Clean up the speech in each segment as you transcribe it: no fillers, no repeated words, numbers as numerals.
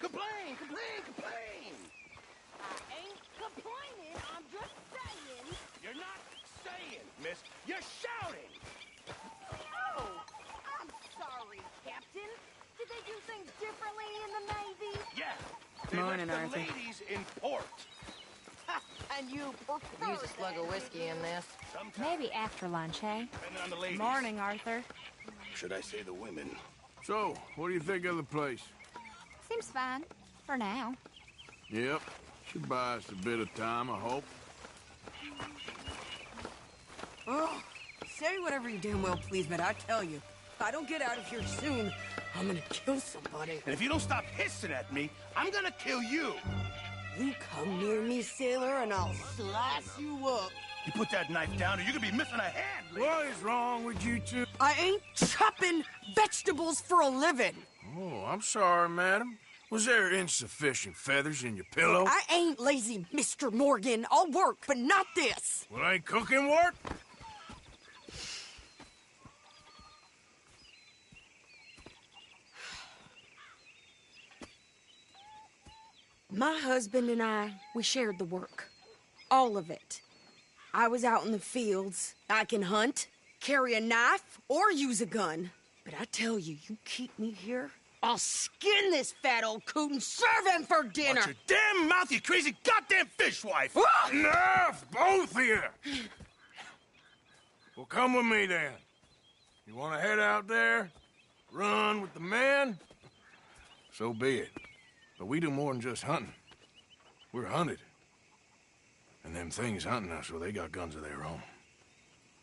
Complain, complain, complain! I ain't complaining, I'm just saying. You're not saying, miss. You're shouting! Oh, I'm sorry, Captain. Did they do things differently in the Navy? Yeah. They Morning, let the Arthur. ladies in port. And you prefer Use a slug of whiskey in this. Sometimes, Maybe after lunch, eh? depending on the ladies. Morning, Arthur. Should I say the women? So, what do you think of the place? Seems fine. For now. Yep. Should buy us a bit of time, I hope. Oh, say whatever you damn well please, but I tell you, if I don't get out of here soon, I'm gonna kill somebody. And if you don't stop hissing at me, I'm gonna kill you. You come near me, sailor, and I'll slice you up. You put that knife down or you're gonna be missing a hand, lady. What is wrong with you two? I ain't chopping vegetables for a living. Oh, I'm sorry, madam. Was there insufficient feathers in your pillow? I ain't lazy, Mr. Morgan. I'll work, but not this. Well, ain't cooking work? My husband and I, we shared the work. All of it. I was out in the fields. I can hunt, carry a knife, or use a gun. But I tell you, you keep me here, I'll skin this fat old coot and serve him for dinner. Watch your damn mouth, you crazy goddamn fishwife! Ah! Enough, both of you! Well, come with me, then. You want to head out there? Run with the men? So be it. But we do more than just hunting. We're hunted. And them things hunting us, well, they got guns of their own.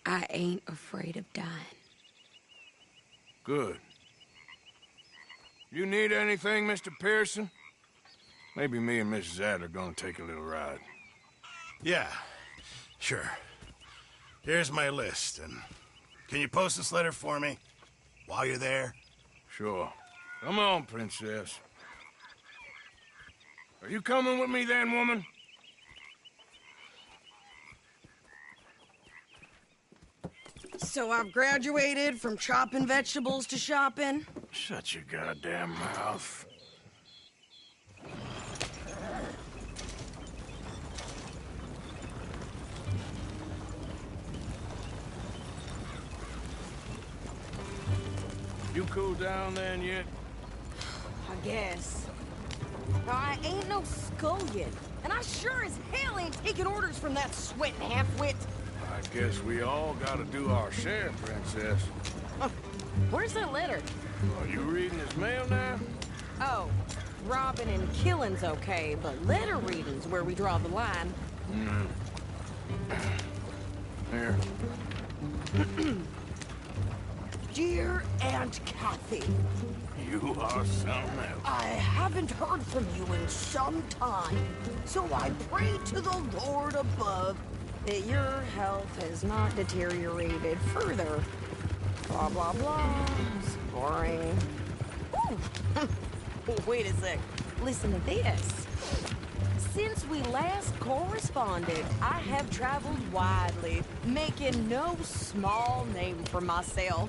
I ain't afraid of dying. Good. You need anything, Mr. Pearson? Maybe me and Mrs. Adler gonna take a little ride. Yeah, sure. Here's my list, and can you post this letter for me while you're there? Sure. Come on, princess. Are you coming with me then, woman? So I've graduated from chopping vegetables to shopping. Shut your goddamn mouth. You cool down then yet? I guess. Now, I ain't no scullion, and I sure as hell ain't taking orders from that sweating half-wit. I guess we all gotta do our share, princess. Where's that letter? Are you reading this mail now? Oh, robbing and killing's okay, but letter reading's where we draw the line. Here. Dear Aunt Kathy, You are something else. I haven't heard from you in some time, so I pray to the Lord above that your health has not deteriorated further. Blah, blah, blah. It's boring. Ooh. Wait a sec. Listen to this. Since we last corresponded, I have traveled widely, making no small name for myself.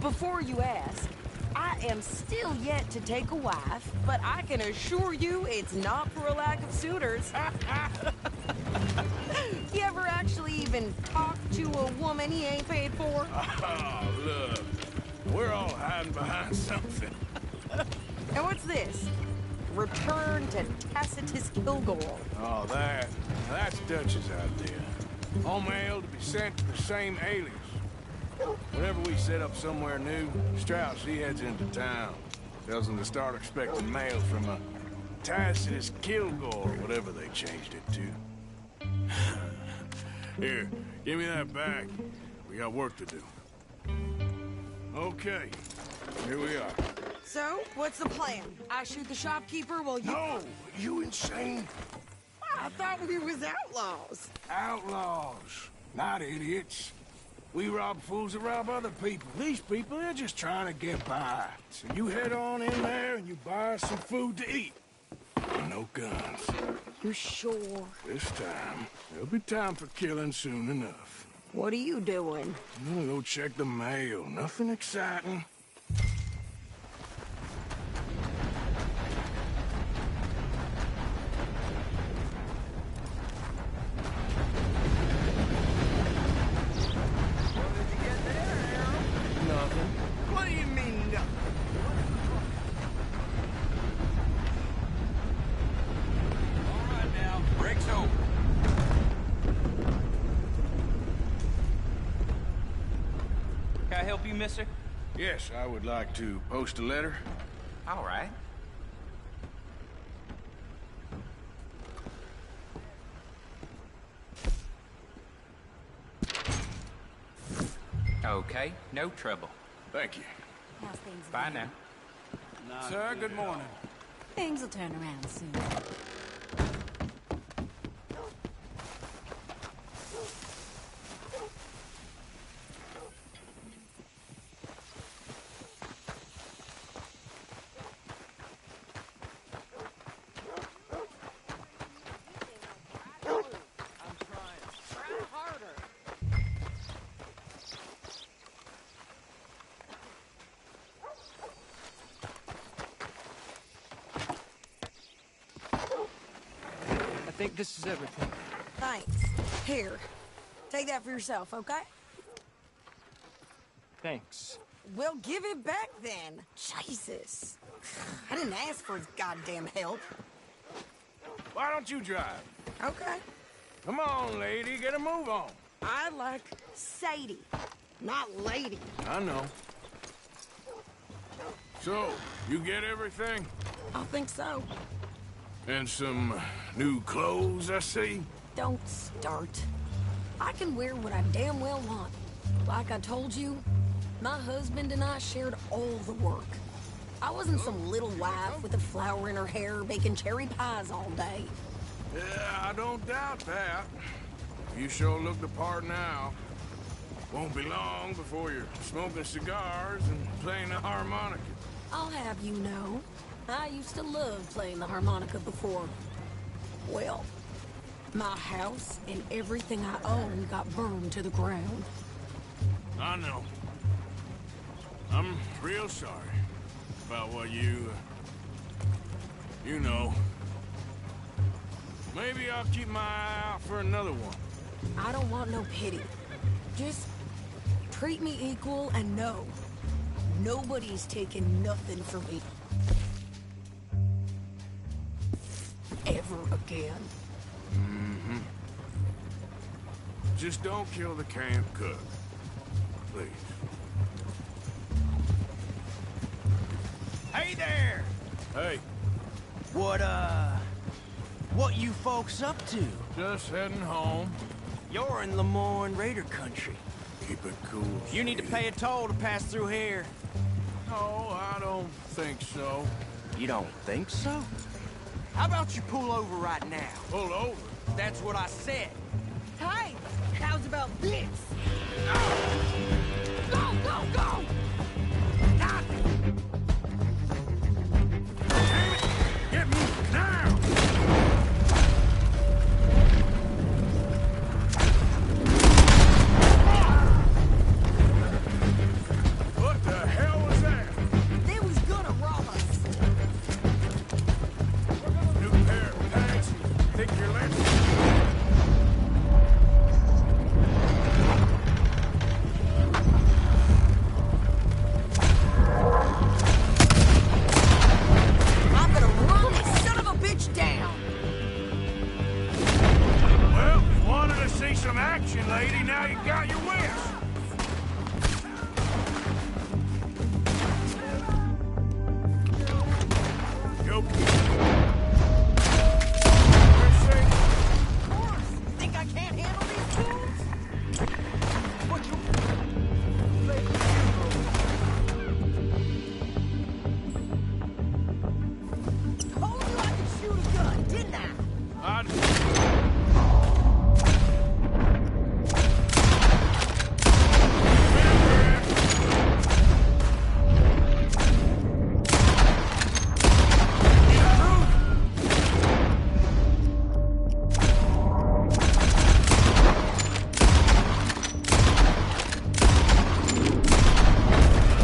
Before you ask, I am still yet to take a wife, but I can assure you it's not for a lack of suitors. You ever actually even talk to a woman he ain't paid for? Oh, look. We're all hiding behind something. And what's this? Return to Tacitus Kilgore. Oh, that's Dutch's idea. All mail to be sent to the same alias. Whenever we set up somewhere new, Strauss, he heads into town. Tells them to start expecting mail from a Tacitus Kilgore, whatever they changed it to. Here, give me that back. We got work to do. Okay, here we are. So, what's the plan? I shoot the shopkeeper while you... No, you insane? I thought we was outlaws. Outlaws, not idiots. We rob fools that rob other people. These people, they're just trying to get by. So you head on in there and you buy us some food to eat. And no guns. You sure? This time, there'll be time for killing soon enough. What are you doing? I'm gonna go check the mail. Nothing exciting. you, mister? Yes, I would like to post a letter. All right. Okay, no trouble. Thank you. How's things? Bye now. Sir, good morning. Things will turn around soon. I think this is everything. Thanks. Here, take that for yourself, okay? Thanks. Well, give it back then. Jesus. I didn't ask for his goddamn help. Why don't you drive? Okay. Come on, lady, get a move on. I like Sadie, not lady. I know. So, you get everything? I think so. And some new clothes, I see? Don't start. I can wear what I damn well want. Like I told you, my husband and I shared all the work. I wasn't some little wife with a flower in her hair baking cherry pies all day. Yeah, I don't doubt that. You sure look the part now. Won't be long before you're smoking cigars and playing the harmonica. I'll have you know, I used to love playing the harmonica before. Well, my house and everything I own got burned to the ground. I know. I'm real sorry about what you know. Maybe I'll keep my eye out for another one. I don't want no pity. Just treat me equal and know nobody's taking nothing from me. Ever again. Mm-hmm. Just don't kill the camp cook. Please. Hey there! Hey, What you folks up to? just heading home. You're in Lemoyne Raider country. Keep it cool. You need to pay a toll to pass through here. No, I don't think so. You don't think so? How about you pull over right now? Pull over. That's what I said. Hey, how's about this? Go, go, go! Get me now! What the hell was that? They was gonna rob us. New pair of pants. Think you're left? I'm gonna run this son of a bitch down. Well, you wanted to see some action, lady. Now you got your wish. You Of course. Think I can't handle these fools? What you... Told you I could shoot a gun, didn't I?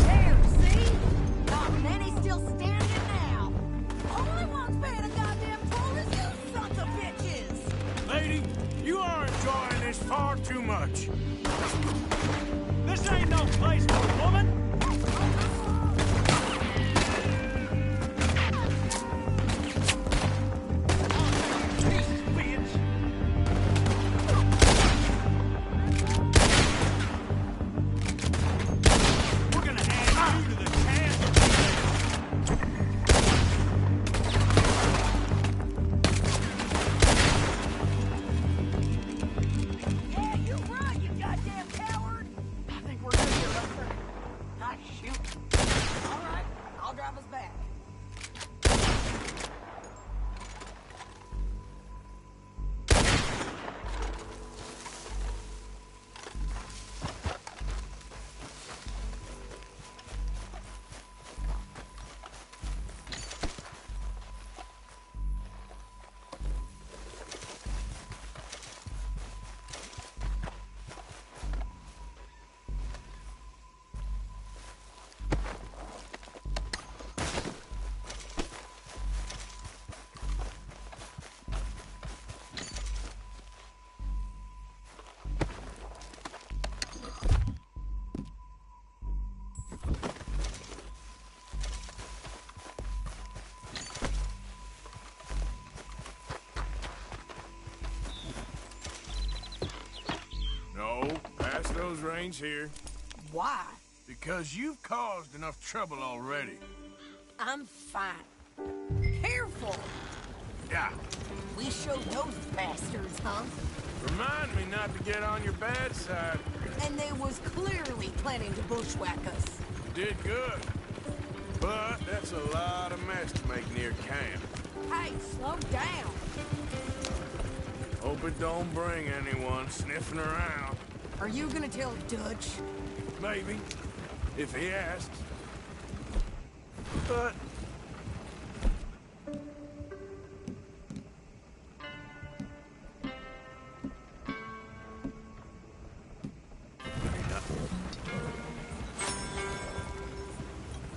There, see? Not many still standing now. Only one's paying a goddamn toll is you sons of bitches. Lady, you are enjoying this far too much. This ain't no place for a woman. No, pass those reins here. Why? Because you've caused enough trouble already. I'm fine. Careful! Yeah. We showed those bastards, huh? Remind me not to get on your bad side. And they was clearly planning to bushwhack us. You did good. But that's a lot of mess to make near camp. Hey, slow down. Hope it don't bring anyone sniffing around. Are you gonna tell Dutch? Maybe. If he asks. But...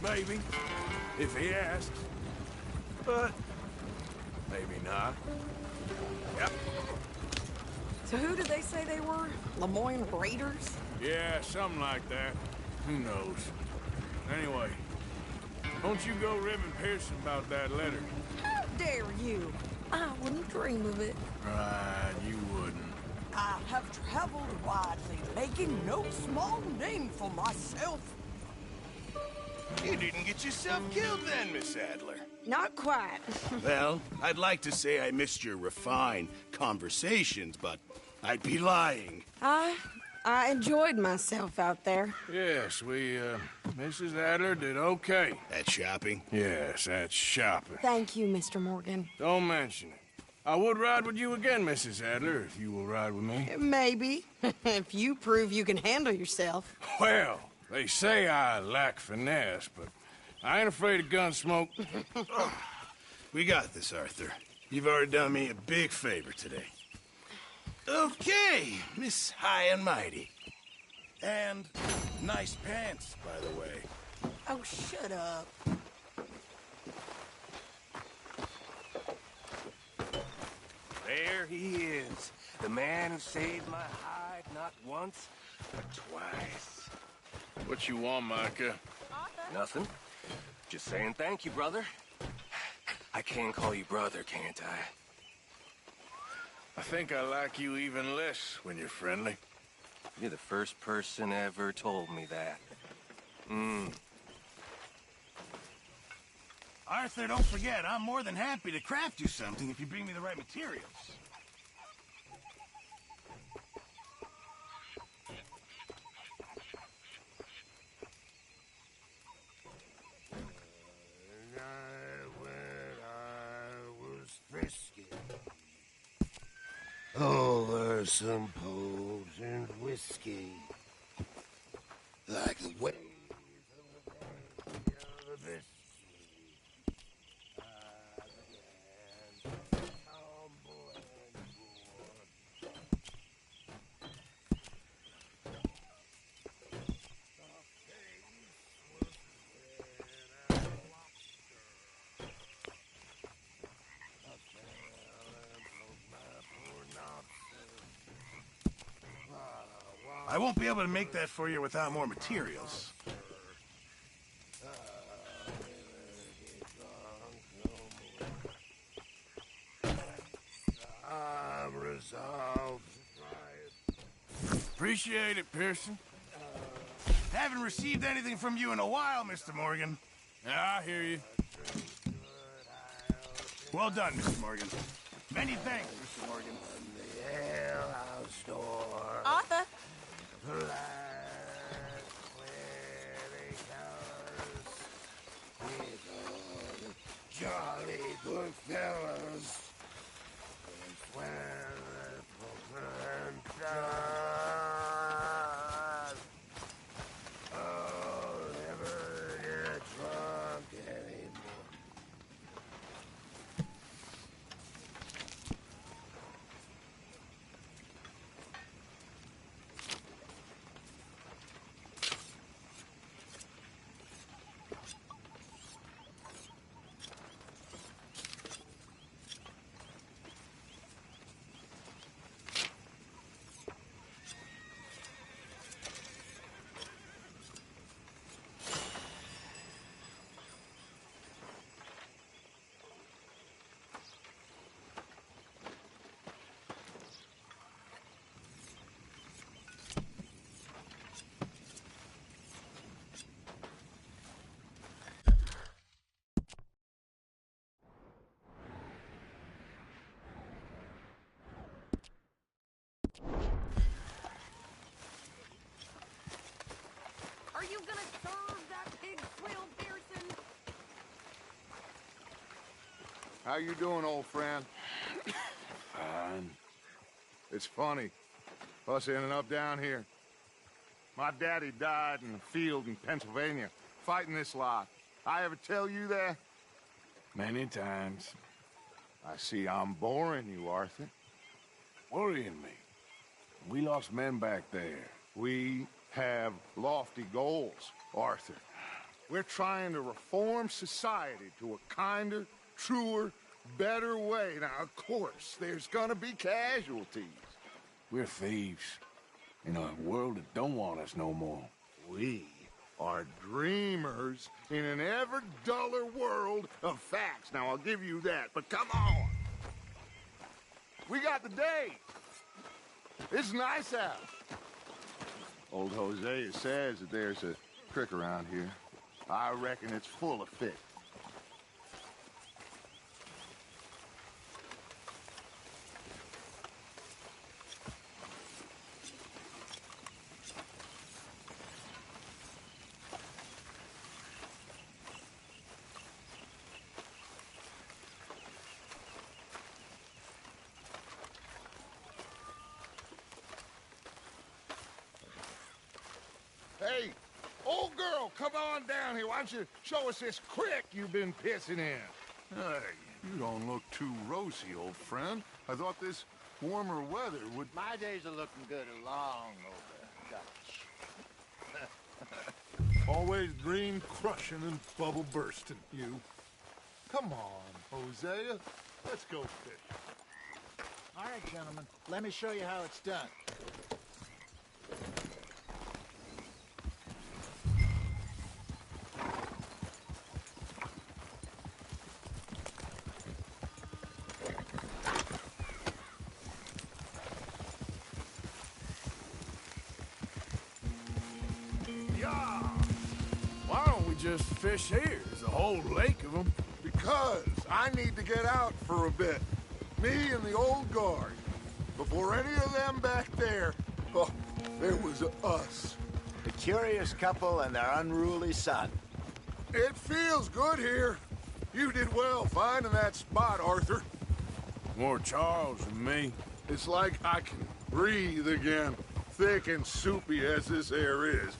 Maybe. If he asks. But... maybe not. Yep. So who did they say they were? Lemoyne Raiders? Yeah, something like that. Who knows? Anyway, don't you go ribbing Pearson about that letter. How dare you? I wouldn't dream of it. Right, you wouldn't. I have traveled widely, making no small name for myself. You didn't get yourself killed then, Miss Adler. Not quite. Well, I'd like to say I missed your refined conversations, but I'd be lying. I enjoyed myself out there. Yes, Mrs. Adler did okay. That shopping? Yes, that's shopping. Thank you, Mr. Morgan. Don't mention it. I would ride with you again, Mrs. Adler, if you will ride with me. Maybe. If you prove you can handle yourself. Well, they say I lack finesse, but I ain't afraid of gun smoke. We got this, Arthur. You've already done me a big favor today. Okay, Miss High and Mighty. And nice pants, by the way. Oh, shut up. There he is. The man who saved my hide not once, but twice. What you want, Micah? Nothing. Just saying thank you, brother. I can call you brother, can't I? I think I like you even less when you're friendly. You're the first person ever told me that. Arthur, don't forget, I'm more than happy to craft you something if you bring me the right materials. Over some potent whiskey, like the waves of the sea. I won't be able to make that for you without more materials. I'm resolved to try it. Appreciate it, Pearson. Haven't received anything from you in a while, Mr. Morgan. Yeah, I hear you. Well done, Mr. Morgan. Many thanks, Mr. Morgan. The alehouse store. Arthur! Black, sweaty colors. With all the jolly good fellas. And swear and done. Oh, never get drunk anymore. How you doing, old friend? Fine. It's funny, us ending up down here. My daddy died in the field in Pennsylvania, fighting this lot. I ever tell you that? Many times. I see I'm boring you, Arthur. Worrying me. We lost men back there. We have lofty goals, Arthur. We're trying to reform society to a kinder, truer, better way. Now, of course, there's gonna be casualties. We're thieves. In a world that don't want us no more. We are dreamers in an ever duller world of facts. Now, I'll give you that, but come on. We got the day. It's nice out. Old Hosea says that there's a creek around here. I reckon it's full of fish. Hey, old girl, come on down here. Why don't you show us this creek you've been pissing in? Hey, you don't look too rosy, old friend. I thought this warmer weather would... My days are looking good along over Dutch. Always dream crushing and bubble bursting, you. Come on, Hosea. Let's go fish. All right, gentlemen, let me show you how it's done. Why don't we just fish here? There's a whole lake of them. Because I need to get out for a bit. Me and the old guard. Before any of them back there, oh, there was us. The curious couple and their unruly son. It feels good here. You did well finding that spot, Arthur. More Charles than me. It's like I can breathe again, thick and soupy as this air is.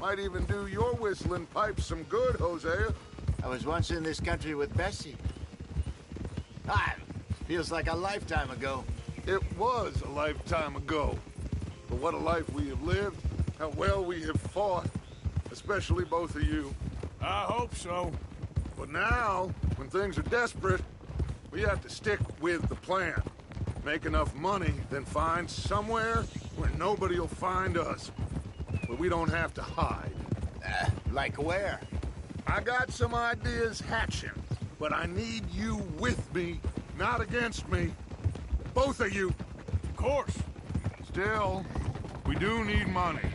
Might even do your whistling pipes some good, Hosea. I was once in this country with Bessie. Feels like a lifetime ago. It was a lifetime ago. But what a life we have lived, how well we have fought, especially both of you. I hope so. But now, when things are desperate, we have to stick with the plan. Make enough money, then find somewhere where nobody will find us. But we don't have to hide. Like where? I got some ideas hatching, but I need you with me, not against me. Both of you. Of course. Still, we do need money.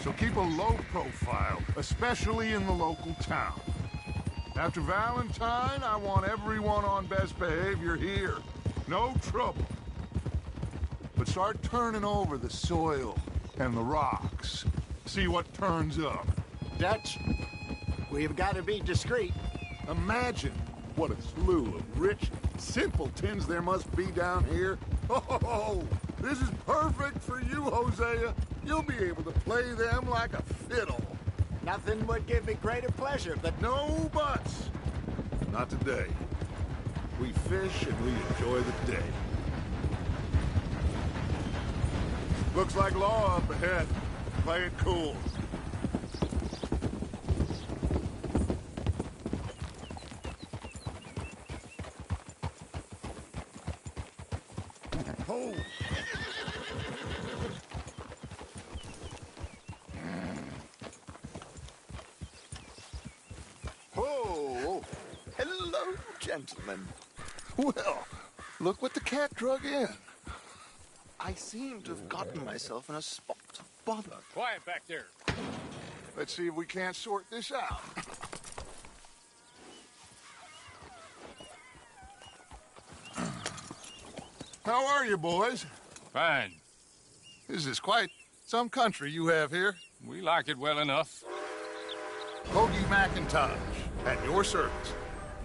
So keep a low profile, especially in the local town. After Valentine, I want everyone on best behavior here. No trouble. But start turning over the soil and the rocks. See what turns up. Dutch, we've got to be discreet. Imagine what a slew of rich simpletons there must be down here. Oh, this is perfect for you, Hosea. You'll be able to play them like a fiddle. Nothing would give me greater pleasure, but No buts. Not today. We fish and we enjoy the day. Looks like law up ahead. Play it cool. Oh. oh, hello, gentlemen. Well, look what the cat drug in. I seem to have gotten myself in a spot of bother. Quiet back there. Let's see if we can't sort this out. How are you, boys? Fine. This is quite some country you have here. We like it well enough. Hoagie McIntosh, at your service.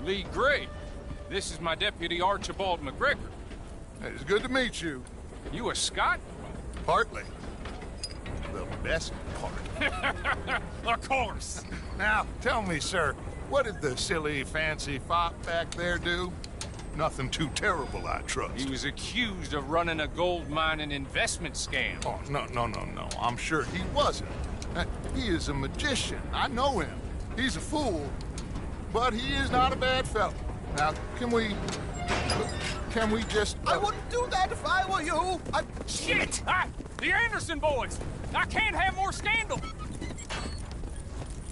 Lee Gray. This is my deputy, Archibald McGregor. It's good to meet you. You a Scot? Partly. The best part. Of course. Now, tell me, sir, what did the silly, fancy fop back there do? Nothing too terrible, I trust. He was accused of running a gold mining investment scam. Oh, no. I'm sure he wasn't. He is a magician. I know him. He's a fool, but he is not a bad fellow. Now, can we just... I wouldn't do that if I were you. Shit! The Anderson boys! I can't have more scandal!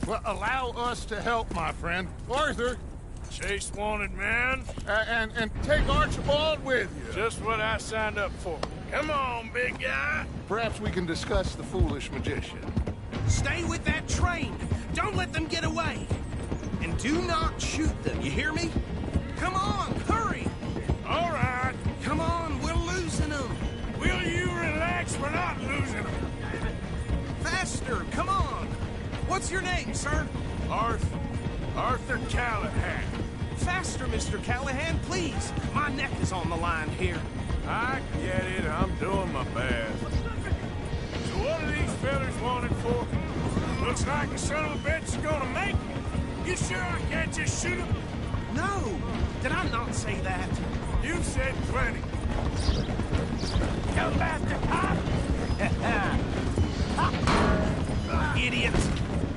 Well, allow us to help, my friend. Arthur! Chase wanted man. And take Archibald with you. Just what I signed up for. Come on, big guy. Perhaps we can discuss the foolish magician. Stay with that train. Don't let them get away. And do not shoot them, you hear me? Come on, hurry! All right. Come on, we're losing them. Will you relax? We're not losing them. Faster, come on. What's your name, sir? Arthur Callahan. Faster, Mr. Callahan, please. My neck is on the line here. I get it. I'm doing my best. So what are these fellas wanted for? Looks like the son of a bitch is gonna make it. You sure I can't just shoot him? No. Did I not say that? You said plenty. You bastard! Idiot!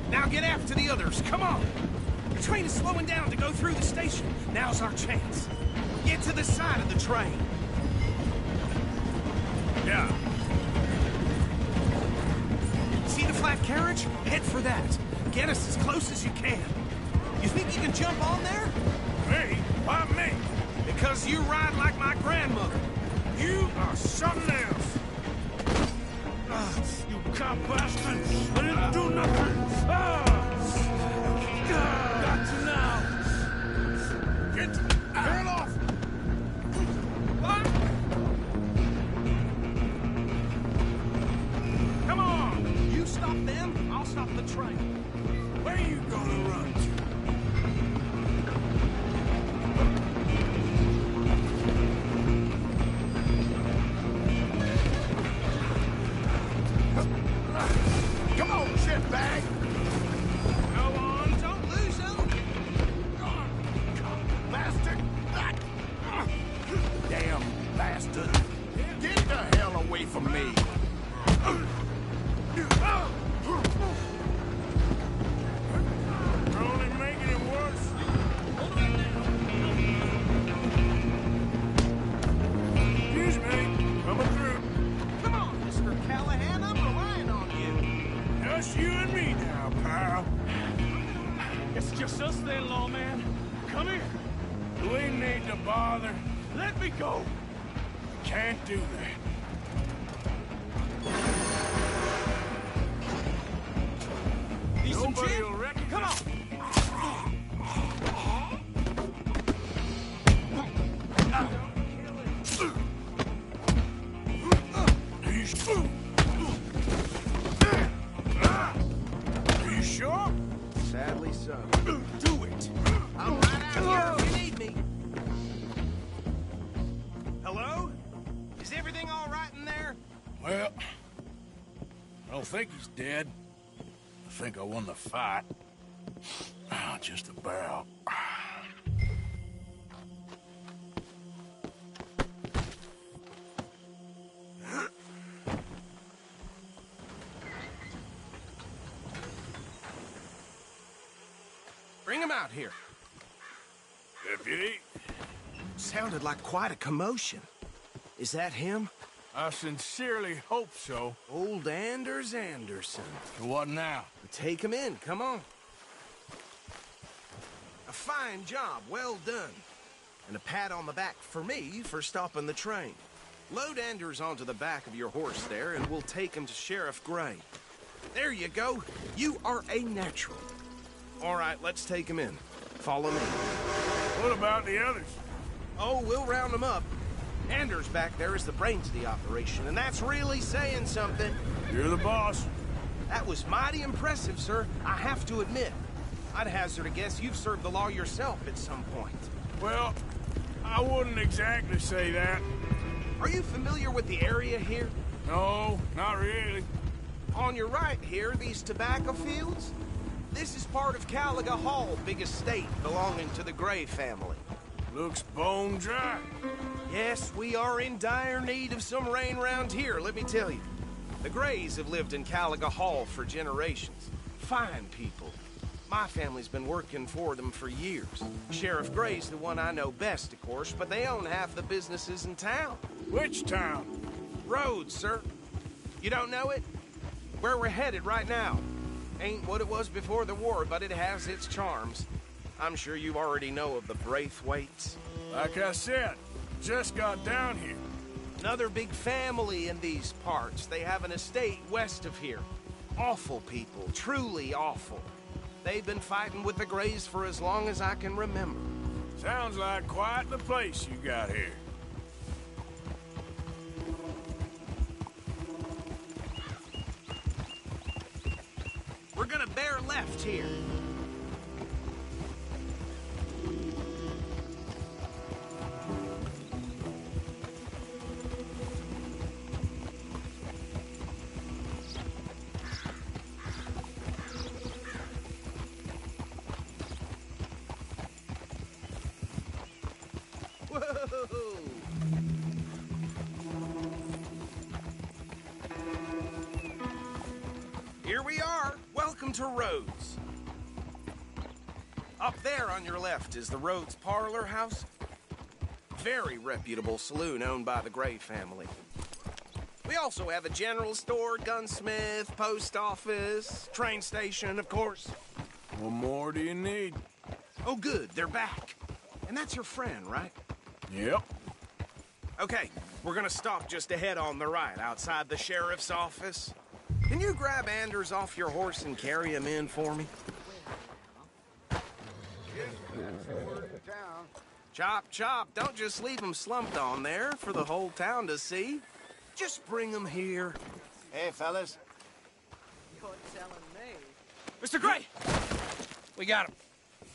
Now get after the others. Come on. The train is slowing down to go through the station. Now's our chance. Get to the side of the train. Yeah. See the flat carriage? Head for that. Get us as close as you can. You think you can jump on there? Me? Why me? Because you ride like my grandmother. You are something else. You cop bastard! I didn't do nothing! Got you now! Turn off! Come on! You stop them, I'll stop the train. Where are you gonna run to? Come on, shitbag! Go on, don't lose them! Bastard! Damn bastard! Get the hell away from me! You're only making it worse. Excuse me, coming through. Come on, Mr. Callahan, I'm relying on you. Just you and me now, pal. It's just us then, lawman. Come here. We need to bother. Let me go. Can't do that. Need some Nobody gin? will recognize. Come on! Are you sure? Sadly so. Do it! I'm right out here if you need me. Hello? Is everything all right in there? Well, I don't think he's dead. I think I won the fight. Just about. Bring him out here. Deputy, Sounded like quite a commotion. Is that him? I sincerely hope so. Old Anders Anderson. What now? Take him in, come on. A fine job, well done. And a pat on the back for me for stopping the train. Load Anders onto the back of your horse there, and we'll take him to Sheriff Gray. There you go. You are a natural. All right, let's take him in. Follow me. What about the others? Oh, we'll round them up. Anders back there is the brains of the operation, and that's really saying something. You're the boss. That was mighty impressive, sir. I have to admit. I'd hazard a guess you've served the law yourself at some point. Well, I wouldn't exactly say that. Are you familiar with the area here? No, not really. On your right here, these tobacco fields? This is part of Caliga Hall, big estate belonging to the Gray family. Looks bone dry. Yes, we are in dire need of some rain round here, let me tell you. The Grays have lived in Caliga Hall for generations. Fine people. My family's been working for them for years. Sheriff Gray's the one I know best, of course, but they own half the businesses in town. Which town? Rhodes, sir. You don't know it? Where we're headed right now. Ain't what it was before the war, but it has its charms. I'm sure you already know of the Braithwaites. Like I said, just got down here. Another big family in these parts. They have an estate west of here. Awful people, truly awful. They've been fighting with the Grays for as long as I can remember. Sounds like quite the place you got here. We're gonna bear left here. Here we are. Welcome to Rhodes. Up there on your left is the Rhodes Parlor House. Very reputable saloon owned by the Gray family. We also have a general store, gunsmith, post office, train station, of course. What more do you need? Oh, good. They're back. And that's your friend, right? Yep. Okay, we're gonna stop just ahead on the right, outside the sheriff's office. Can you grab Anders off your horse and carry him in for me? Chop, chop. Don't just leave him slumped on there for the whole town to see. Just bring him here. Hey, fellas. You're telling me. Mr. Gray! We got him.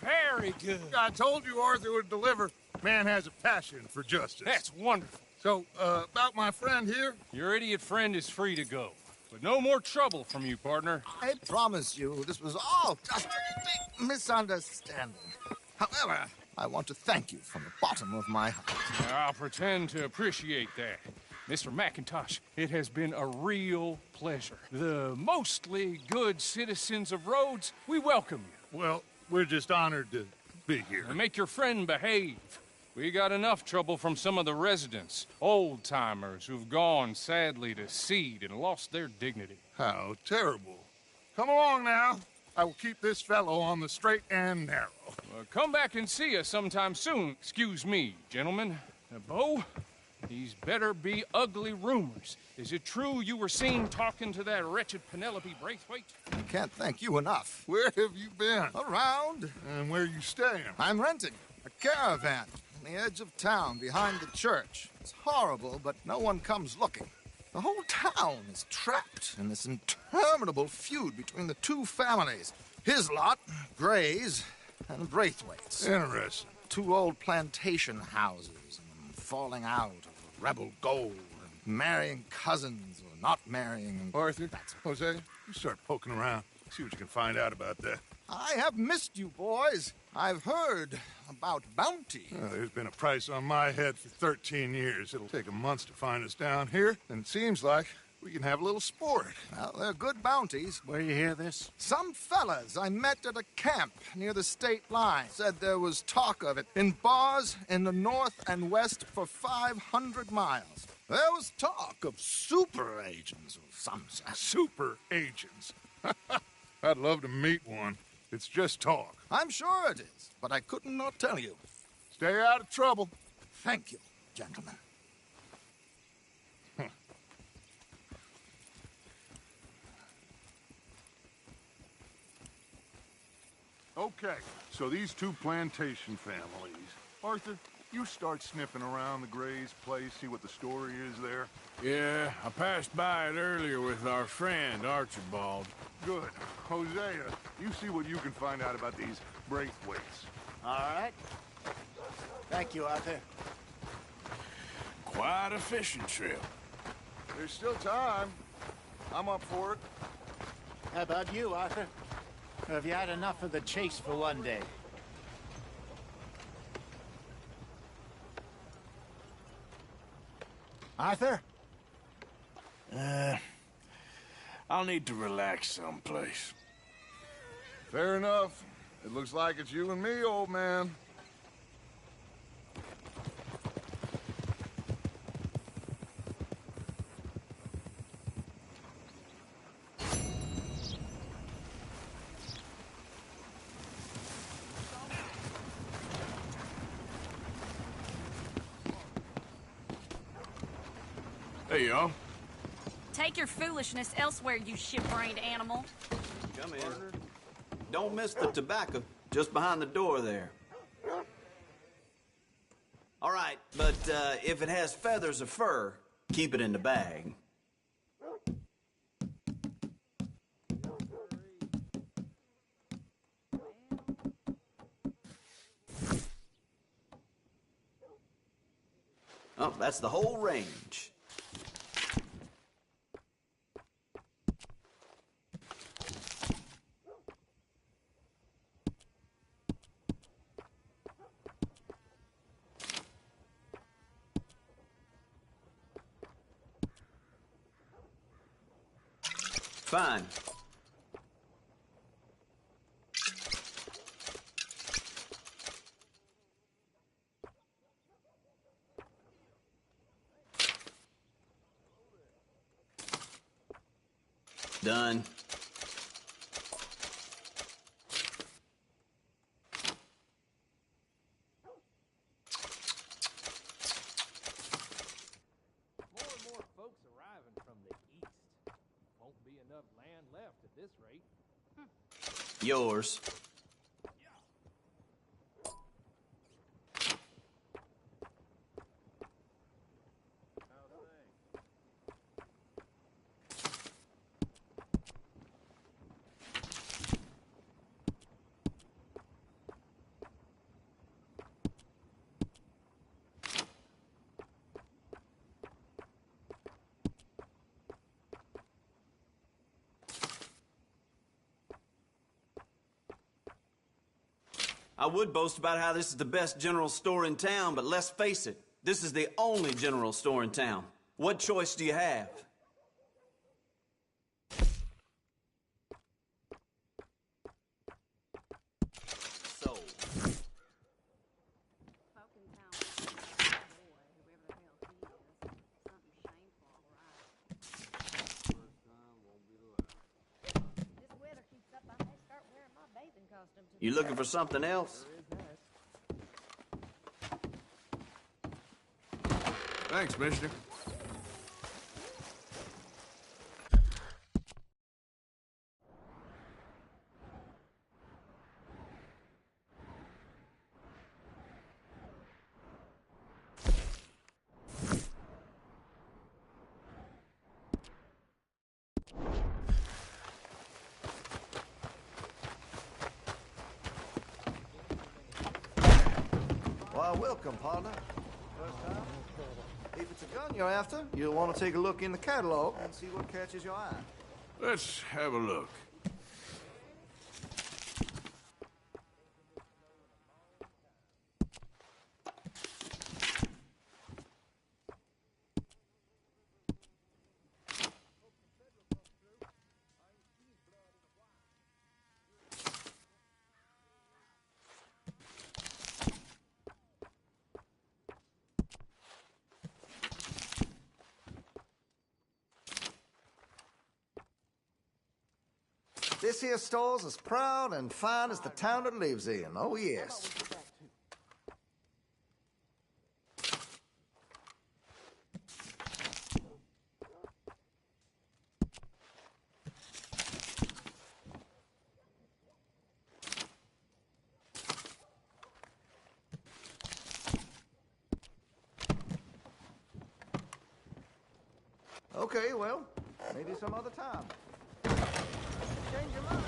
Very good. I told you Arthur would deliver. Man has a passion for justice. That's wonderful. So, about my friend here? Your idiot friend is free to go. But no more trouble from you, partner. I promise you, this was all just a big misunderstanding. However, I want to thank you from the bottom of my heart. I'll pretend to appreciate that. Mr. McIntosh, it has been a real pleasure. The mostly good citizens of Rhodes, we welcome you. Well, we're just honored to be here. And make your friend behave. We got enough trouble from some of the residents, old-timers who've gone, sadly, to seed and lost their dignity. How terrible. Come along now. I will keep this fellow on the straight and narrow. Come back and see us sometime soon. Excuse me, gentlemen. Bo, these better be ugly rumors. Is it true you were seen talking to that wretched Penelope Braithwaite? I can't thank you enough. Where have you been? Around. And where are you staying? I'm renting a caravan on the edge of town behind the church. It's horrible, but no one comes looking. The whole town is trapped in this interminable feud between the two families. His lot, Gray's, and Braithwaite's. Interesting. Two old plantation houses, and falling out of rebel gold, and marrying cousins or not marrying. Arthur, Jose, you start poking around. See what you can find out about that. I have missed you, boys. I've heard about bounty. Well, there's been a price on my head for 13 years. It'll take 'em months to find us down here, and it seems like we can have a little sport. Well, they're good bounties. Where you hear this? Some fellas I met at a camp near the state line said there was talk of it in bars in the north and west for 500 miles. There was talk of super agents of some sort. Super agents. I'd love to meet one. It's just talk. I'm sure it is, but I couldn't not tell you. Stay out of trouble. Thank you, gentlemen. Okay, so these two plantation families. Arthur, you start sniffing around the Gray's place, see what the story is there. Yeah, I passed by it earlier with our friend, Archibald. Good. Hosea, you see what you can find out about these Braithwaites. All right. Thank you, Arthur. Quite a fishing trip. There's still time. I'm up for it. How about you, Arthur? Or have you had enough of the chase for one day? Arthur? I'll need to relax someplace. Fair enough. It looks like it's you and me, old man. Hey, y'all. Take your foolishness elsewhere, you ship-brained animal. Come in. Don't miss the tobacco, just behind the door there. All right, but if it has feathers or fur, keep it in the bag. Oh, that's the whole range. Fine. Done. More and more folks arriving from the east. Won't be enough land left at this rate. Yours. I would boast about how this is the best general store in town, but let's face it, this is the only general store in town. What choice do you have? Sold. Folk in town, boy, whoever the hell he is. Something shameful, all right. This weather keeps up, I may start wearing my bathing costume to You looking for something else? Thanks, mister. Why, welcome, partner. First time? If it's a gun you're after, you'll want to take a look in the catalog and see what catches your eye. Let's have a look. This here store's as proud and fine as the town it lives in. Oh, yes. Okay, well, maybe some other time. Change your mind.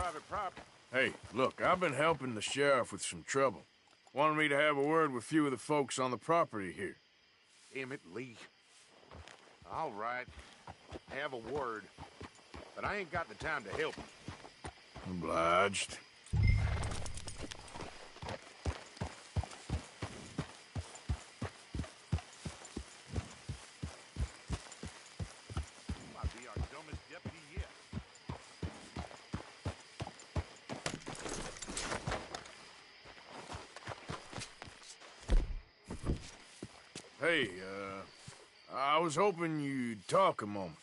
private property. Hey, look, I've been helping the sheriff with some trouble. Wanted me to have a word with a few of the folks on the property here. Damn it, Lee. All right. Have a word. But I ain't got the time to help you. Obliged. Might be our dumbest deputy yet. Hey, I was hoping you'd talk a moment.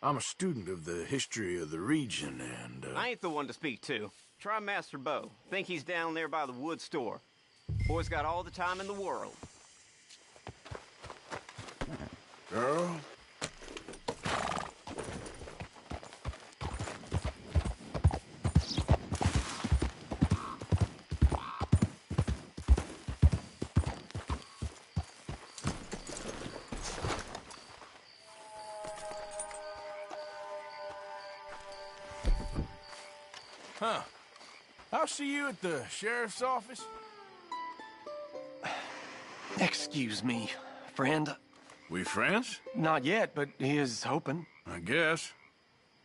I'm a student of the history of the region, and, I ain't the one to speak to. Try Master Bo. Think he's down there by the wood store. Boy's got all the time in the world. Girl? Huh. I'll see you at the sheriff's office. Excuse me, friend. We friends? Not yet, but he is hoping. I guess.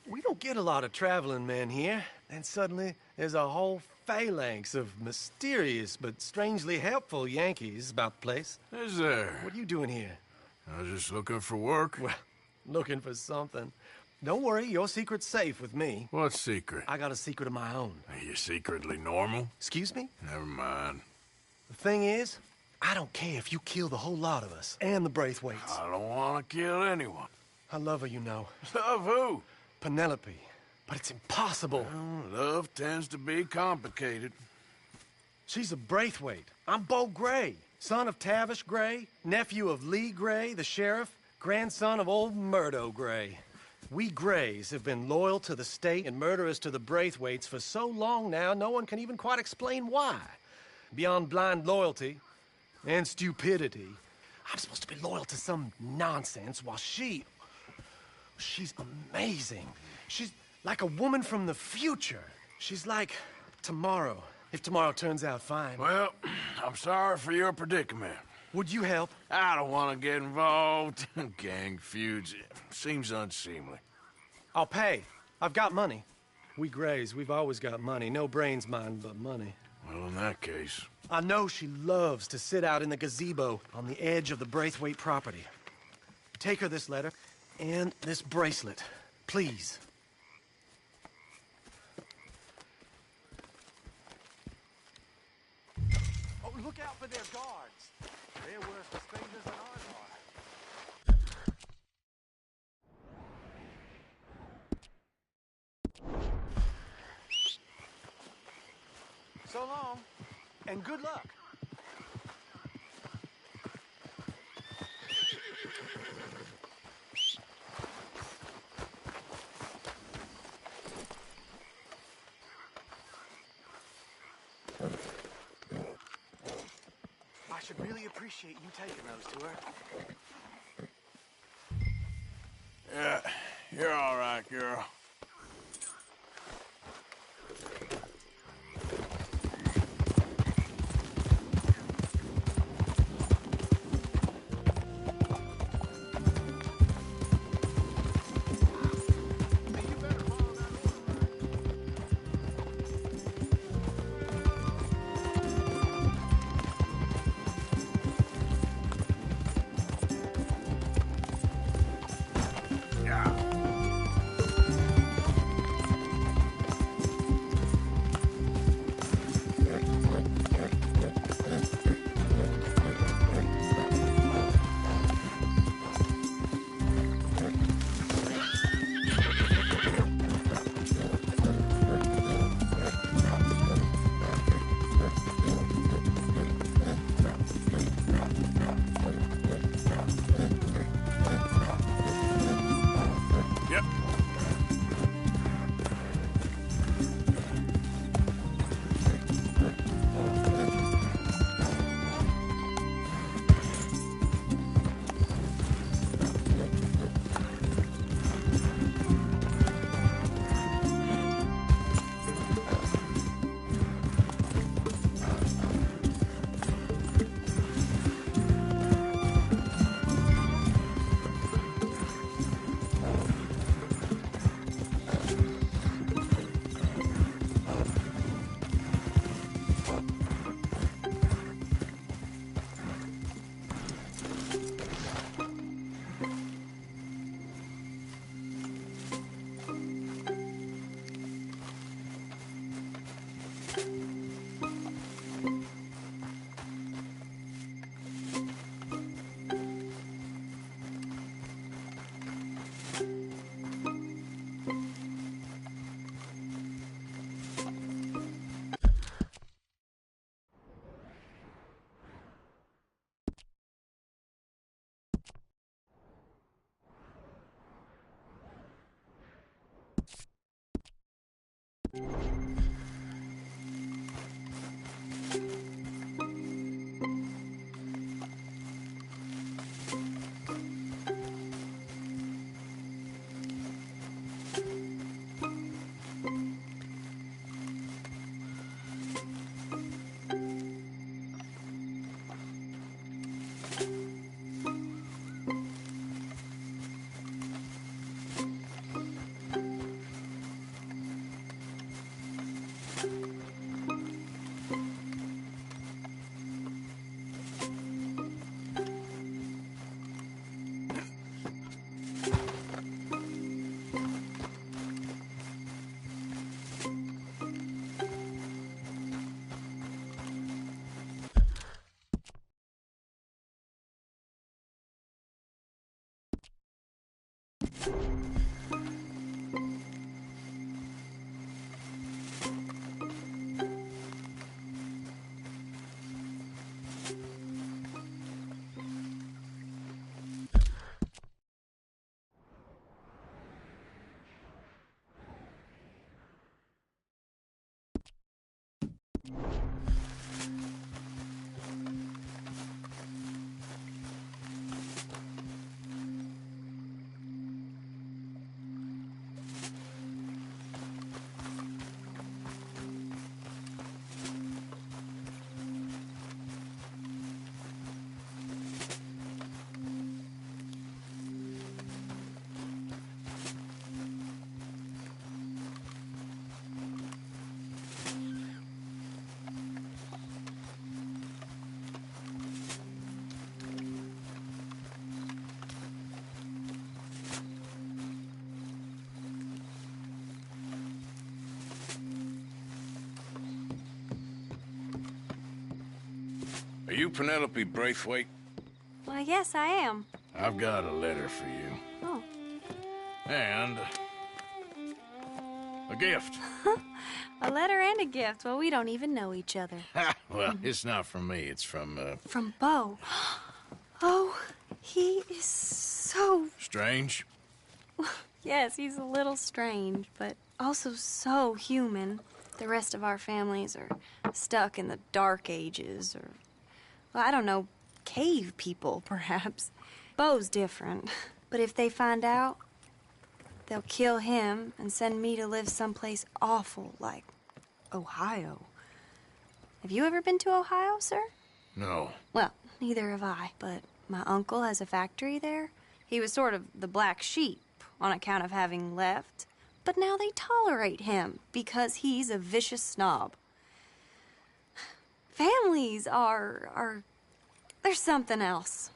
We don't get a lot of traveling men here, and suddenly there's a whole phalanx of mysterious but strangely helpful Yankees about the place. Is there? What are you doing here? I was just looking for work. Well, looking for something. Don't worry, your secret's safe with me. What secret? I got a secret of my own. Are you secretly normal? Excuse me? Never mind. The thing is, I don't care if you kill the whole lot of us, and the Braithwaites. I don't want to kill anyone. I love her, you know. Love who? Penelope. But it's impossible. Well, love tends to be complicated. She's a Braithwaite. I'm Bo Gray, son of Tavish Gray, nephew of Lee Gray, the sheriff, grandson of old Murdo Gray. We Grays have been loyal to the state and murderous to the Braithwaites for so long now, no one can even quite explain why. Beyond blind loyalty and stupidity, I'm supposed to be loyal to some nonsense while she's amazing. She's like a woman from the future. She's like tomorrow, if tomorrow turns out fine. Well, I'm sorry for your predicament. Would you help? I don't want to get involved in gang feuds. It seems unseemly. I'll pay. I've got money. We Grays, we've always got money. No brains, mind, but money. Well, in that case... I know she loves to sit out in the gazebo on the edge of the Braithwaite property. Take her this letter and this bracelet, please. Oh, look out for their guards. They're worse for strangers than ours are. So long, and good luck. I should really appreciate you taking those to her. Yeah, you're all right, girl. Are you Penelope Braithwaite? Well, yes, I am. I've got a letter for you. Oh. And a gift. A letter and a gift. Well, we don't even know each other. Well, it's not from me. It's from, From Bo. Oh, he is so... Strange? Yes, he's a little strange, but also so human. The rest of our families are stuck in the Dark Ages, or, well, I don't know, cave people, perhaps. Bo's different, but if they find out, they'll kill him and send me to live someplace awful like Ohio. Have you ever been to Ohio, sir? No. Well, neither have I, but my uncle has a factory there. He was sort of the black sheep on account of having left, but now they tolerate him because he's a vicious snob. Families are there's something else.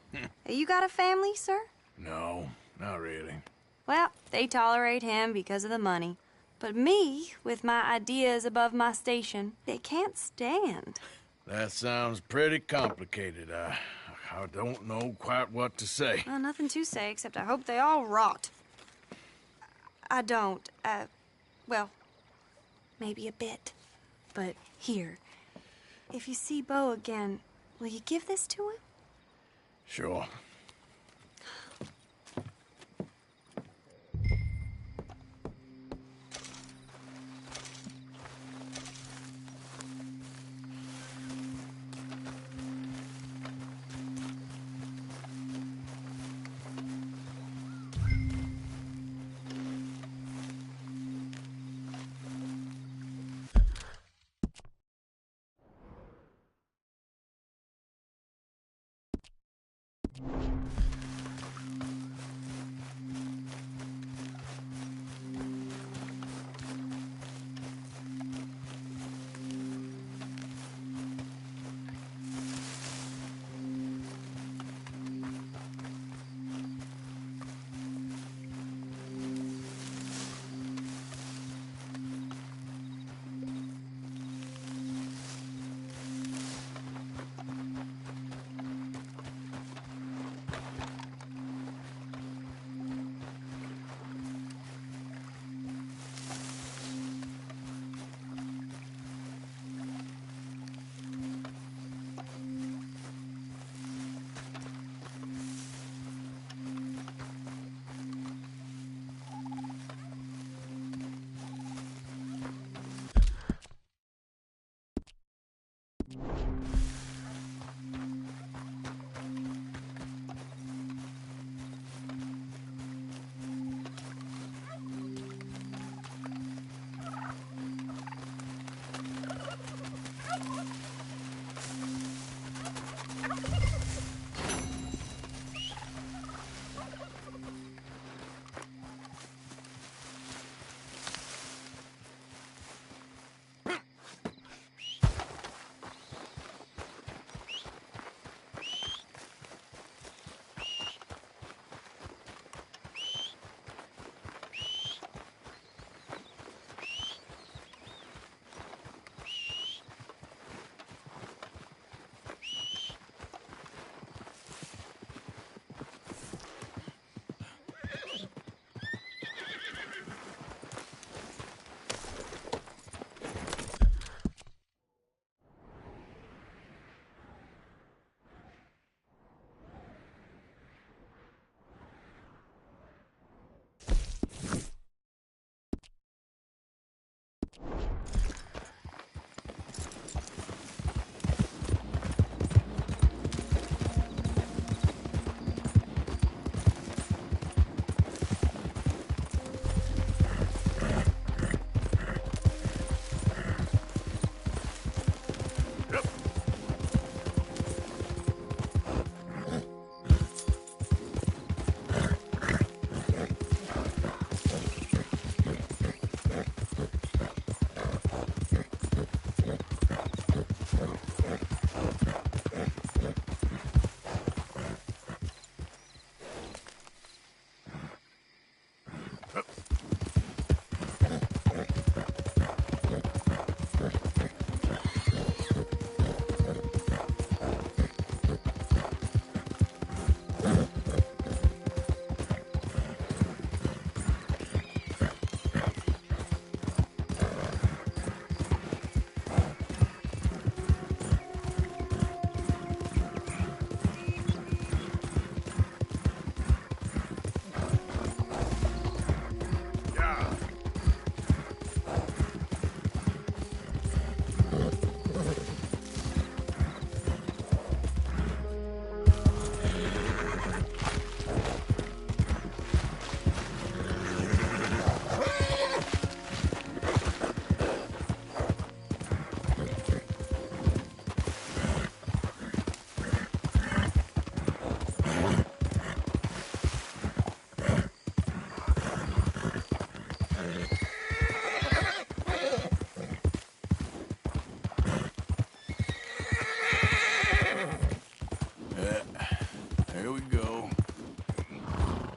You got a family, sir? No, not really. Well, they tolerate him because of the money. But me, with my ideas above my station, they can't stand. That sounds pretty complicated. I don't know quite what to say. Well, nothing to say, except I hope they all rot. I don't. Well, maybe a bit. But here, if you see Bo again, will you give this to him? Sure.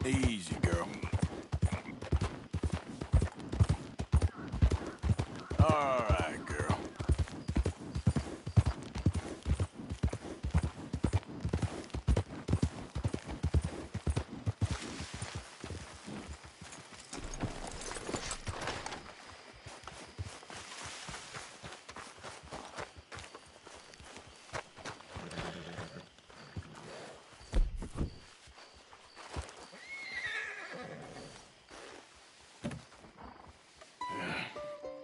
Easy, girl. All right, girl.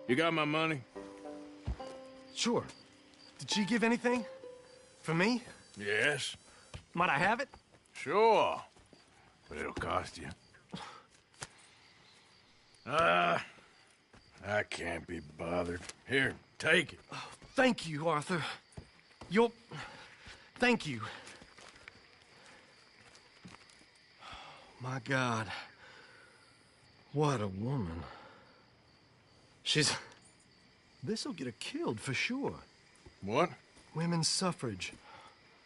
You got my money? Sure. Did she give anything? For me? Yes. Might I have it? Sure. But it'll cost you. I can't be bothered. Here, take it. Oh, thank you, Arthur. Thank you. My God. What a woman. This'll get her killed for sure. What? Women's suffrage.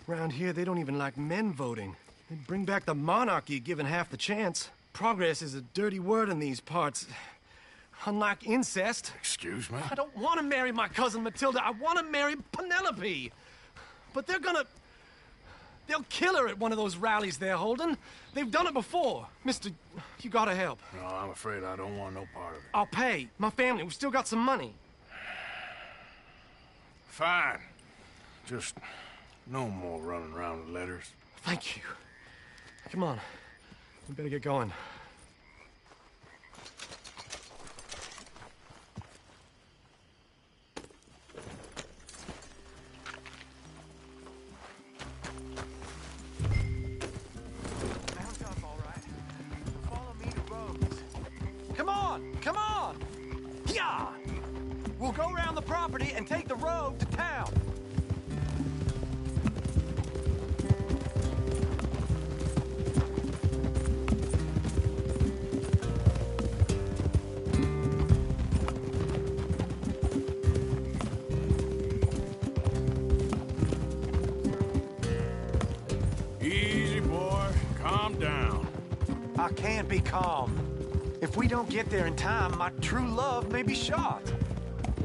Around here, they don't even like men voting. They'd bring back the monarchy given half the chance. Progress is a dirty word in these parts. Unlike incest. Excuse me? I don't want to marry my cousin Matilda. I want to marry Penelope. But they'll kill her at one of those rallies they're holding. They've done it before. Mister, you gotta help. No, I'm afraid I don't want no part of it. I'll pay. My family, we've still got some money. Fine. Just no more running around with letters. Thank you. Come on. We better get going. Come on! Yeah! We'll go around the property and take the road to town. Easy, boy. Calm down. I can't be calm. If we don't get there in time, my true love may be shot.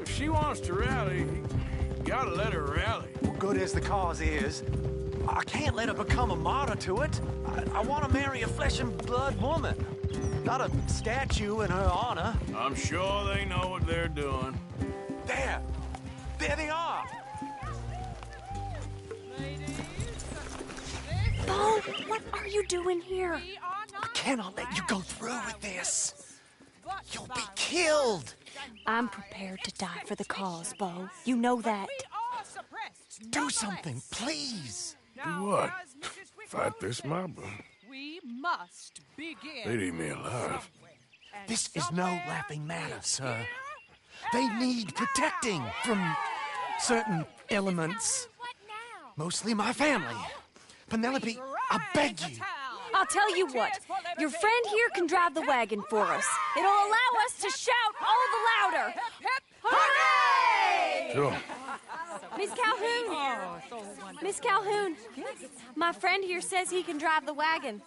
If she wants to rally, you gotta let her rally. Well, good as the cause is, I can't let her become a martyr to it. I want to marry a flesh and blood woman, not a statue in her honor. I'm sure they know what they're doing. There they are. Bo, what are you doing here? I cannot let you go through with this. You'll be killed. I'm prepared to die for the cause, Bo. You know that. Do something, please. Do what? Fight this mob? We must begin. They'd eat me alive. This is no laughing matter, sir. They need protecting from certain elements. Mostly my family. Penelope, I beg you. I'll tell you what. Your friend here can drive the wagon for us. It'll allow us to shout all the louder. Hooray! Sure. Miss Calhoun. Miss Calhoun. My friend here says he can drive the wagon.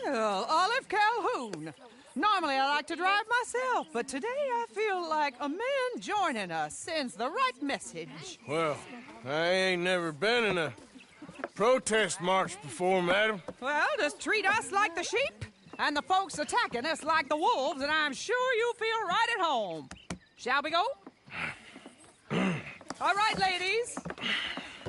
Well, Olive Calhoun. Normally I like to drive myself, but today I feel like a man joining us sends the right message. Well, I ain't never been in a protest march before, madam. Well, just treat us like the sheep, and the folks attacking us like the wolves, and I'm sure you feel right at home. Shall we go? All right, ladies.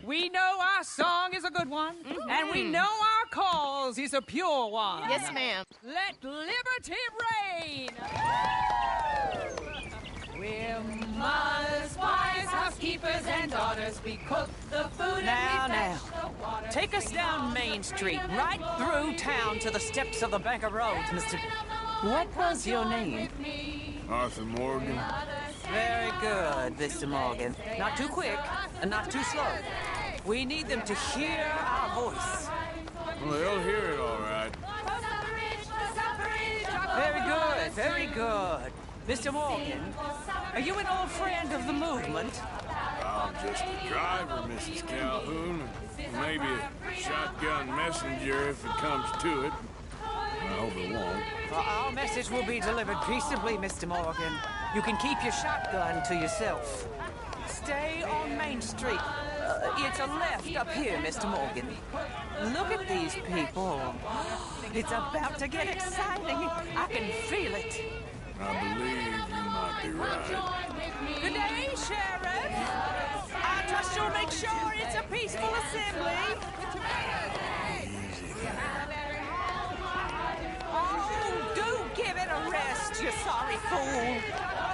We know our song is a good one, and we know our cause is a pure one. Yes, ma'am. Let liberty reign! We're mothers, wives, housekeepers, and daughters. We cook the food and we fetch the water. Take us down Main Street, right through town to the steps of the Bank of Roads, Mr. What was your name? Arthur Morgan. Very good, Mr. Morgan. Not too quick and not too slow. We need them to hear our voice. Well, they'll hear it all right. Very good, very good. Mr. Morgan, are you an old friend of the movement? I'm just a driver, Mrs. Calhoun. Maybe a shotgun messenger if it comes to it. I hope it won't. Our message will be delivered peaceably, Mr. Morgan. You can keep your shotgun to yourself. Stay on Main Street. It's a left up here, Mr. Morgan. Look at these people. It's about to get exciting. I can feel it. I believe you might be right. Good day, Sheriff. I trust you'll make sure it's a peaceful assembly. Oh, do give it a rest, you sorry fool.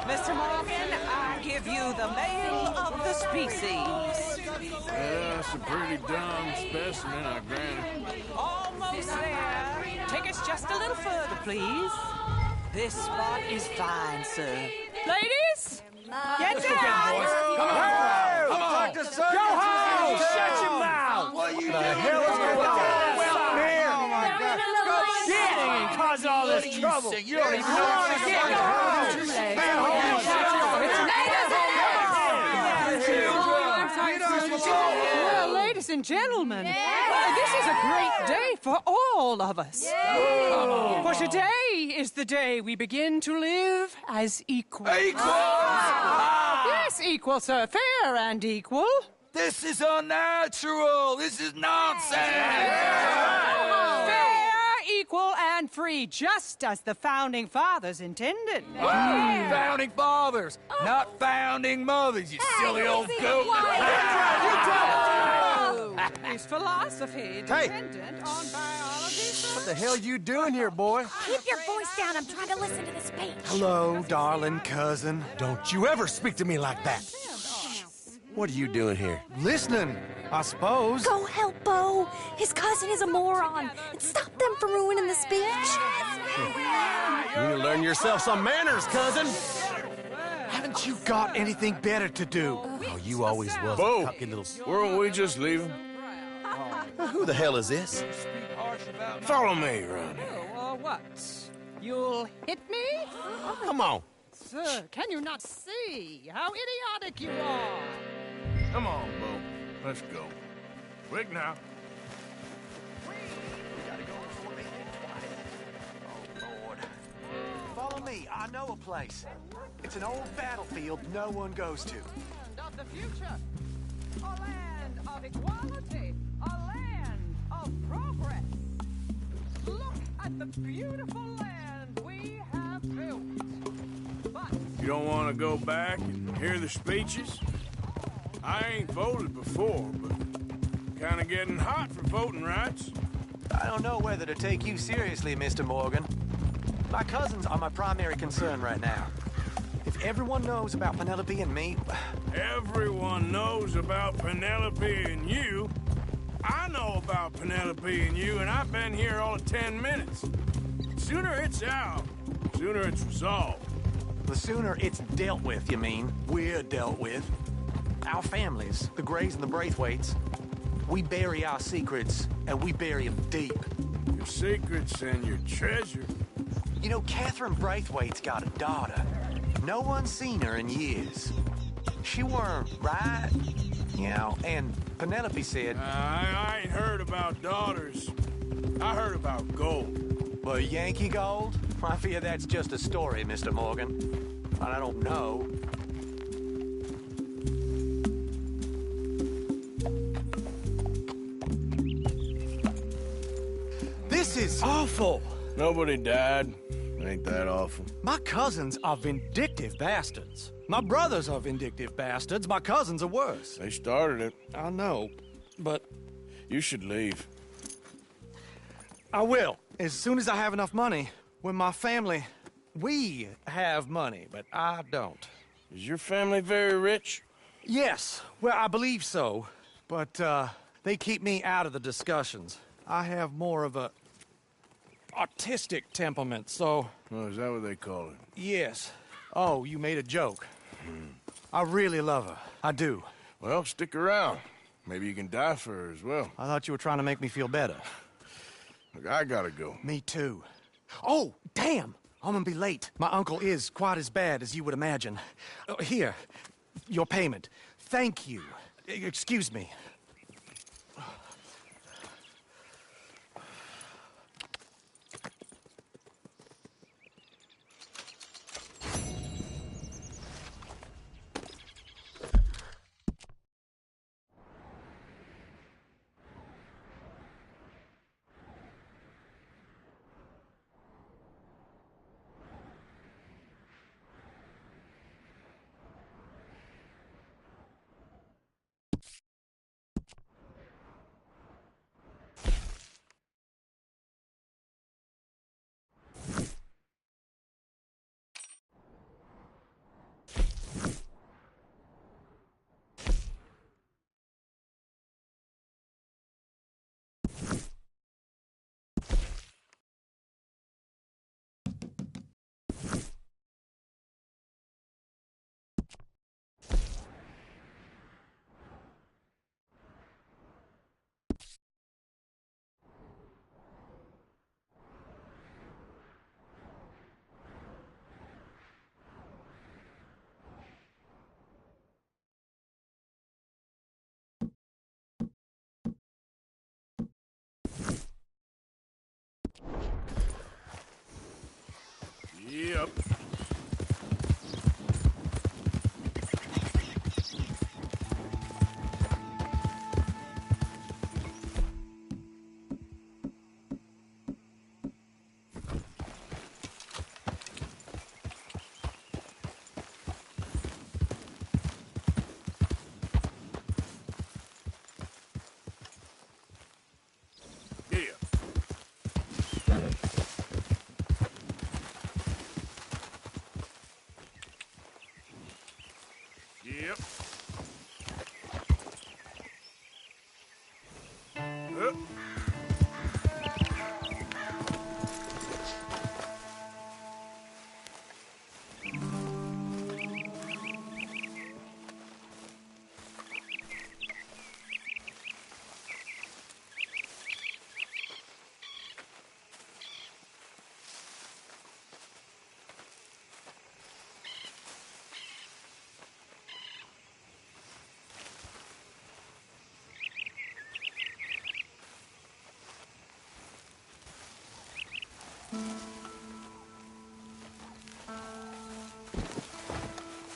Mr. Morgan, I give you the male of the species. Yeah, it's a pretty dumb specimen, I grant it. Almost there. Take us just a little further, please. This spot is fine, sir. Ladies, get down. Come on! Come on! Dr. Circus! Go home! Shut your mouth! What are you doing? The hell is going on? Well, here! Oh, my God. Go shit! And cause all this trouble. You don't even know what to get. Go home! Stay Well, ladies and gentlemen, this is a great day for all of us. For today is the day we begin to live as equals. Yes, equal, sir. Fair and equal. This is unnatural. This is nonsense. Fair, equal, and free, just as the Founding Fathers intended. Founding fathers, not founding mothers, you silly old goat. Is philosophy dependent on biology? What the hell you doing here, boy? Keep your voice down. I'm trying to listen to the speech. Hello, darling cousin. Don't you ever speak to me like that. What are you doing here? Listening, I suppose. Go help Bo. His cousin is a moron. And stop them from ruining the speech. You need to learn yourself some manners, cousin. Haven't you got anything better to do? Oh, you always was Bo, a cocky little... weren't we just leaving? Who the hell is this? Follow me, Ronnie. What? You'll hit me? Come on. Sir, can you not see how idiotic you are? Come on, Bo. Let's go. Quick now. Follow me. I know a place. It's an old battlefield no one goes to. Land of the future. A land of equality. A land of progress. Look at the beautiful land we have built. But You don't want to go back and hear the speeches? I ain't voted before, but kind of getting hot for voting rights. I don't know whether to take you seriously, Mr. Morgan. My cousins are my primary concern right now. If everyone knows about Penelope and me... Everyone knows about Penelope and you. I know about Penelope and you, and I've been here all of 10 minutes. Sooner it's out, sooner it's resolved. The sooner it's dealt with, you mean? We're dealt with. Our families, the Grays and the Braithwaites, we bury our secrets, and we bury them deep. Your secrets and your treasure. You know, Catherine Braithwaite's got a daughter. No one's seen her in years. She weren't right, you know, and Penelope said... I ain't heard about daughters. I heard about gold. Well, Yankee gold? I fear that's just a story, Mr. Morgan. And I don't know. This is awful. Nobody died. Ain't that awful? My cousins are vindictive bastards. My brothers are vindictive bastards. My cousins are worse. They started it. I know, but... You should leave. I will, as soon as I have enough money. When my family... We have money, but I don't. Is your family very rich? Yes, well, I believe so. But, they keep me out of the discussions. I have more of a... artistic temperament, so... Oh, is that what they call it? Yes. Oh, you made a joke. I really love her. I do. Well, stick around. Maybe you can die for her as well. I thought you were trying to make me feel better. Look, I gotta go. Me too. Oh, damn! I'm gonna be late. My uncle is quite as bad as you would imagine. Here, your payment. Thank you. Excuse me. Yep. Yep.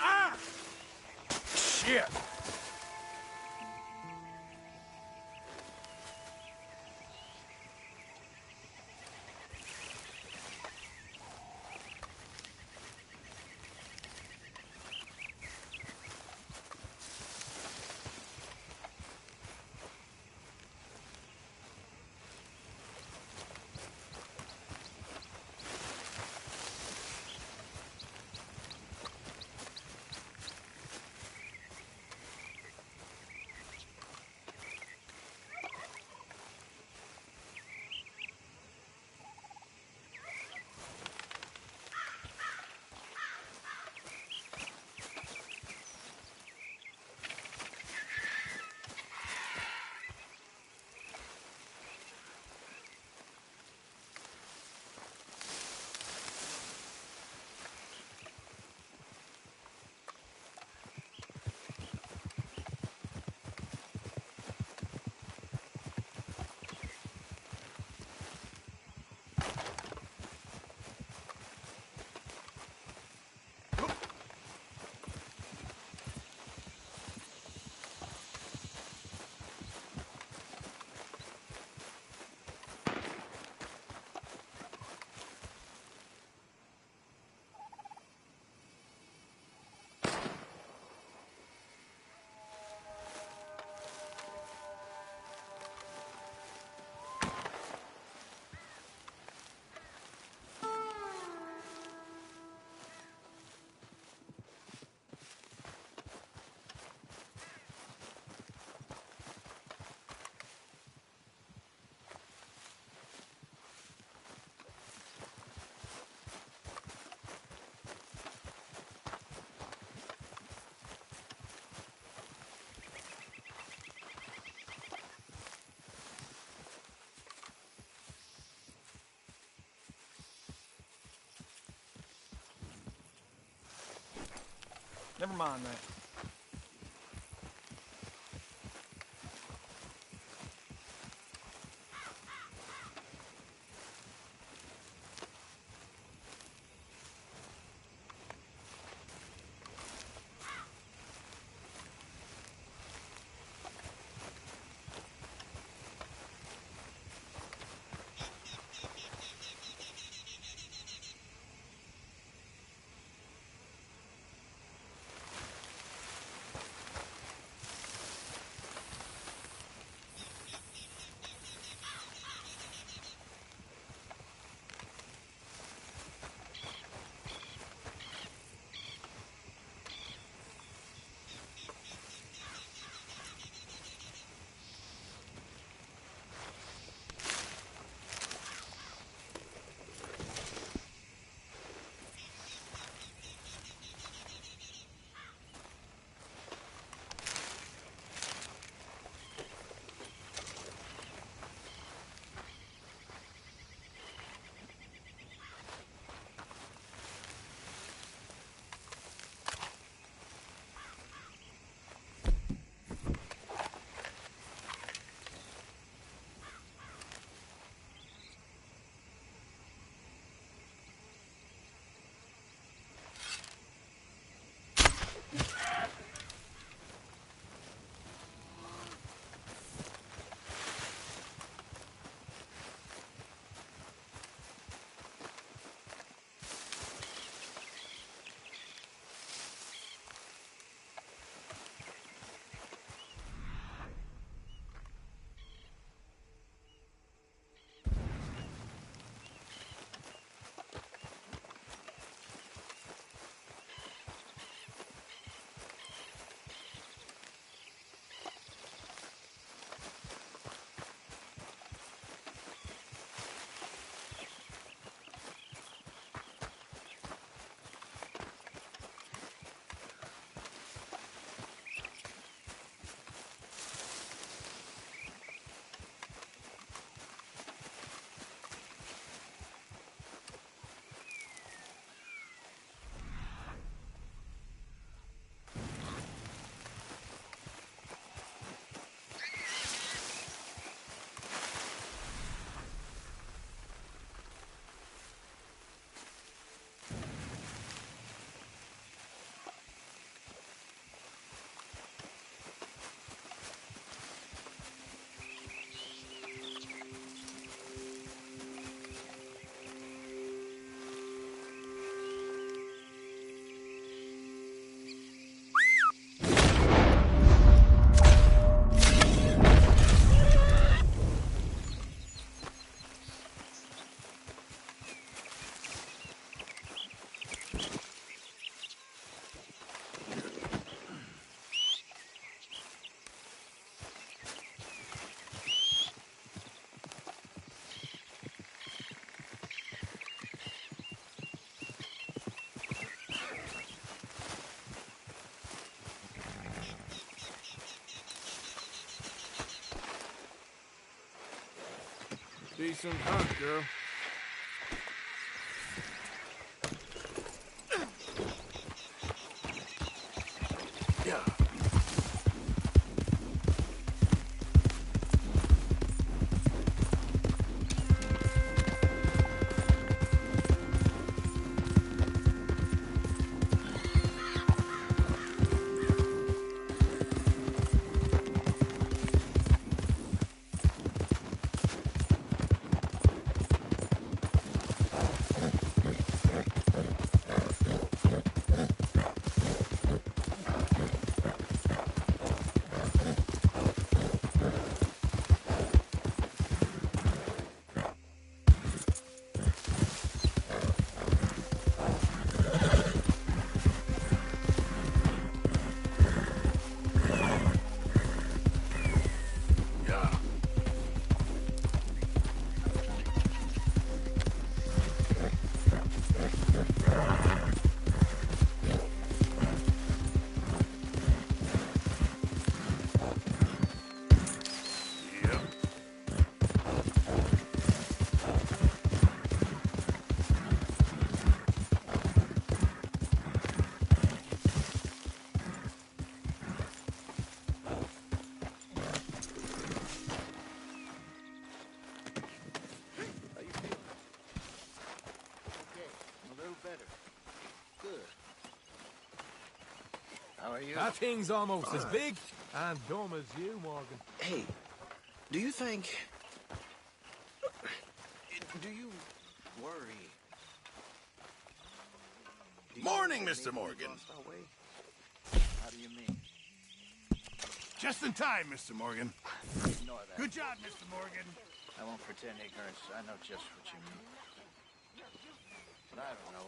Ah! Shit! Never mind that. Decent hunt, girl. That thing's almost as big and dumb as you, Morgan. Hey, do you think... Do you worry? Morning, Mr. Morgan. How do you mean? Just in time, Mr. Morgan. Ignore that. Good job, Mr. Morgan. I won't pretend ignorance. I know just what you mean. But I don't know.